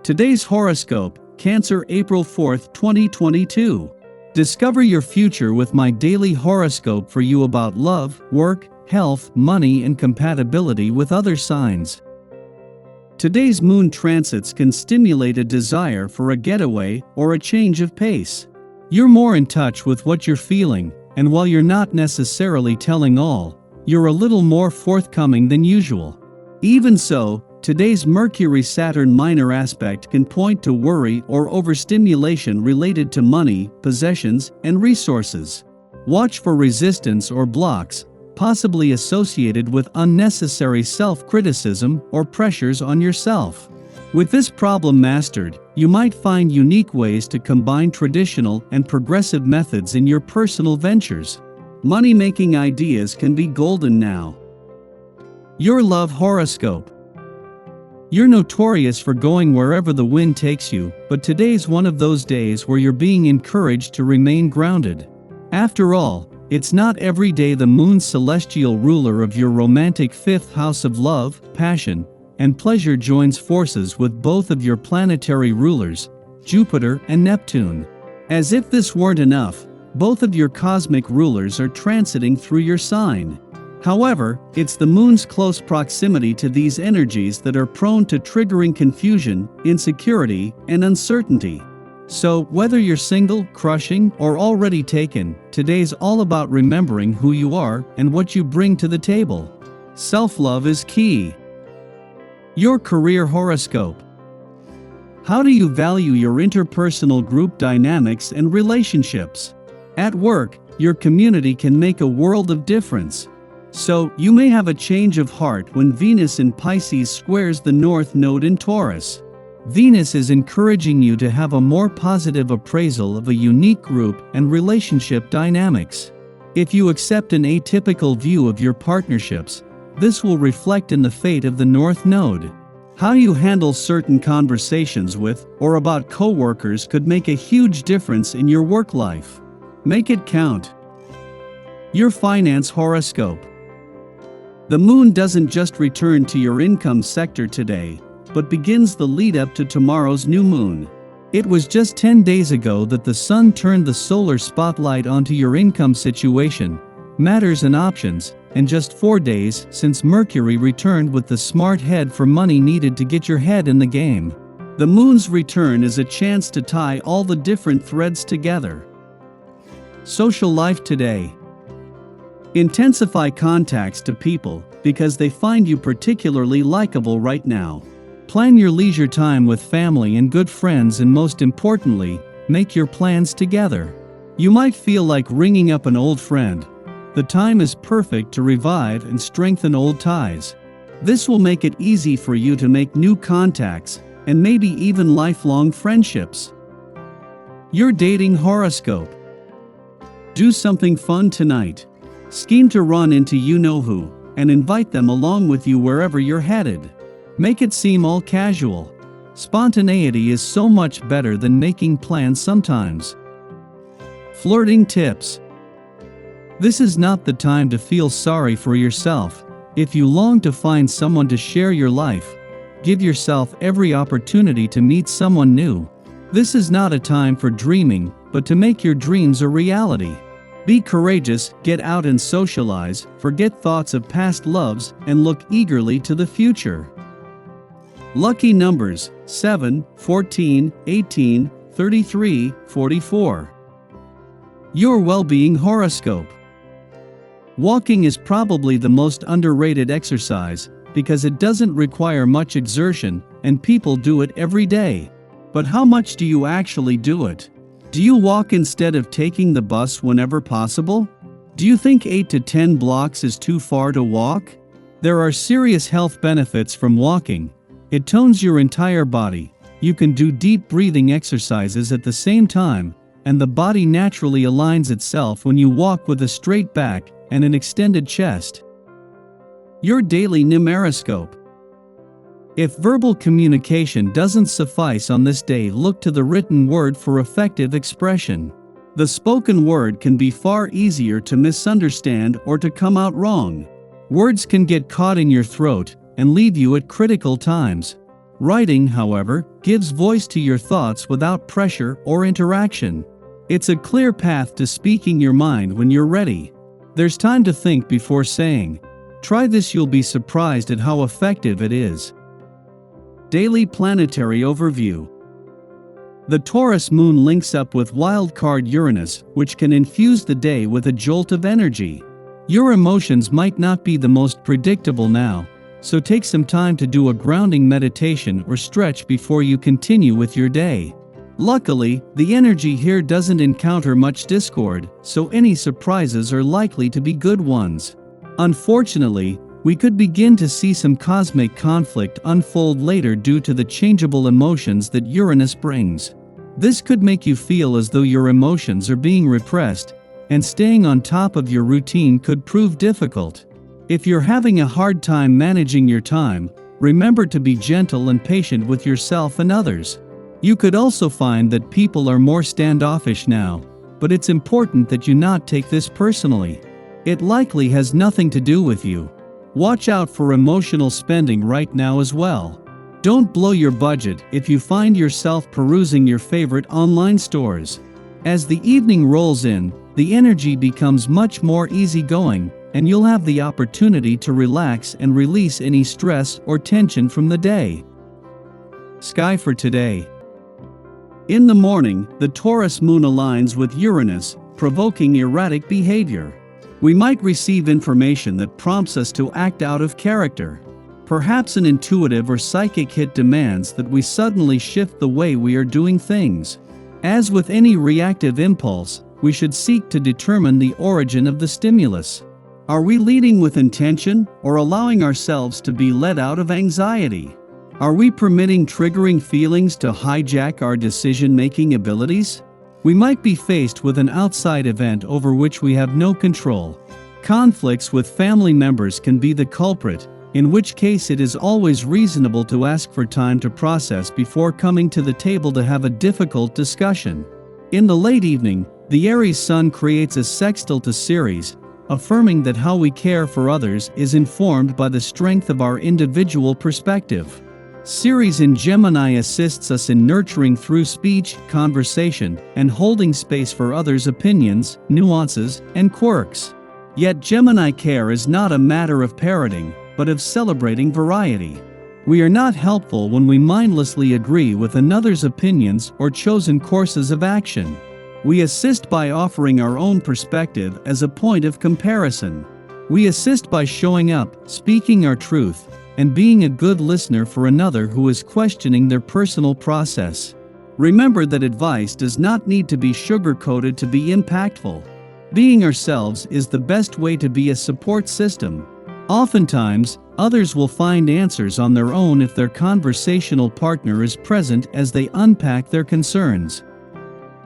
Today's horoscope, Cancer April 4th, 2022. Discover your future with my daily horoscope for you about love, work, health, money, and compatibility with other signs. Today's moon transits can stimulate a desire for a getaway or a change of pace. You're more in touch with what you're feeling, and while you're not necessarily telling all, you're a little more forthcoming than usual. Even so, today's Mercury-Saturn minor aspect can point to worry or overstimulation related to money, possessions, and resources. Watch for resistance or blocks, possibly associated with unnecessary self-criticism or pressures on yourself. With this problem mastered, you might find unique ways to combine traditional and progressive methods in your personal ventures. Money-making ideas can be golden now. Your love horoscope. You're notorious for going wherever the wind takes you, but today's one of those days where you're being encouraged to remain grounded. After all, it's not every day the moon's celestial ruler of your romantic fifth house of love, passion, and pleasure joins forces with both of your planetary rulers, Jupiter and Neptune. As if this weren't enough, both of your cosmic rulers are transiting through your sign. However, it's the moon's close proximity to these energies that are prone to triggering confusion, insecurity, and uncertainty. So, whether you're single, crushing, or already taken, today's all about remembering who you are and what you bring to the table. Self-love is key. Your career horoscope. How do you value your interpersonal group dynamics and relationships? At work, your community can make a world of difference. So, you may have a change of heart when Venus in Pisces squares the North Node in Taurus. Venus is encouraging you to have a more positive appraisal of a unique group and relationship dynamics. If you accept an atypical view of your partnerships, this will reflect in the fate of the North Node. How you handle certain conversations with or about coworkers could make a huge difference in your work life. Make it count. Your finance horoscope. The moon doesn't just return to your income sector today, but begins the lead up to tomorrow's new moon. It was just 10 days ago that the sun turned the solar spotlight onto your income situation, matters and options, and just 4 days since Mercury returned with the smart head for money needed to get your head in the game. The moon's return is a chance to tie all the different threads together. Social life today. Intensify contacts to people because they find you particularly likable right now. Plan your leisure time with family and good friends, and most importantly, make your plans together. You might feel like ringing up an old friend. The time is perfect to revive and strengthen old ties. This will make it easy for you to make new contacts and maybe even lifelong friendships. Your dating horoscope. Do something fun tonight. Scheme to run into you-know-who, and invite them along with you wherever you're headed. Make it seem all casual. Spontaneity is so much better than making plans sometimes. Flirting tips. This is not the time to feel sorry for yourself. If you long to find someone to share your life, give yourself every opportunity to meet someone new. This is not a time for dreaming, but to make your dreams a reality. Be courageous, get out and socialize, forget thoughts of past loves, and look eagerly to the future. Lucky numbers: 7, 14, 18, 33, 44. Your well-being horoscope. Walking is probably the most underrated exercise because it doesn't require much exertion and people do it every day. But how much do you actually do it? Do you walk instead of taking the bus whenever possible? Do you think 8 to 10 blocks is too far to walk? There are serious health benefits from walking. It tones your entire body. You can do deep breathing exercises at the same time, and the body naturally aligns itself when you walk with a straight back and an extended chest. Your daily numeroscope. If verbal communication doesn't suffice on this day, look to the written word for effective expression. The spoken word can be far easier to misunderstand or to come out wrong. Words can get caught in your throat and leave you at critical times. Writing, however, gives voice to your thoughts without pressure or interaction. It's a clear path to speaking your mind when you're ready. There's time to think before saying. Try this, you'll be surprised at how effective it is. Daily Planetary Overview. The Taurus moon links up with wildcard Uranus, which can infuse the day with a jolt of energy. Your emotions might not be the most predictable now, so take some time to do a grounding meditation or stretch before you continue with your day. Luckily, the energy here doesn't encounter much discord, so any surprises are likely to be good ones. Unfortunately, we could begin to see some cosmic conflict unfold later due to the changeable emotions that Uranus brings. This could make you feel as though your emotions are being repressed, and staying on top of your routine could prove difficult. If you're having a hard time managing your time, remember to be gentle and patient with yourself and others. You could also find that people are more standoffish now, but it's important that you not take this personally. It likely has nothing to do with you. Watch out for emotional spending right now as well. Don't blow your budget if you find yourself perusing your favorite online stores. As the evening rolls in, the energy becomes much more easygoing, and you'll have the opportunity to relax and release any stress or tension from the day. Sky for today. In the morning, the Taurus moon aligns with Uranus, provoking erratic behavior. We might receive information that prompts us to act out of character. Perhaps an intuitive or psychic hit demands that we suddenly shift the way we are doing things. As with any reactive impulse, we should seek to determine the origin of the stimulus. Are we leading with intention or allowing ourselves to be led out of anxiety? Are we permitting triggering feelings to hijack our decision-making abilities? We might be faced with an outside event over which we have no control. Conflicts with family members can be the culprit, in which case it is always reasonable to ask for time to process before coming to the table to have a difficult discussion. In the late evening, the Aries Sun creates a sextile to Ceres, affirming that how we care for others is informed by the strength of our individual perspective. Ceres in Gemini assists us in nurturing through speech, conversation, and holding space for others' opinions, nuances, and quirks. Yet Gemini care is not a matter of parroting, but of celebrating variety. We are not helpful when we mindlessly agree with another's opinions or chosen courses of action. We assist by offering our own perspective as a point of comparison. We assist by showing up, speaking our truth, and being a good listener for another who is questioning their personal process. Remember that advice does not need to be sugar-coated to be impactful. Being ourselves is the best way to be a support system. Oftentimes, others will find answers on their own if their conversational partner is present as they unpack their concerns.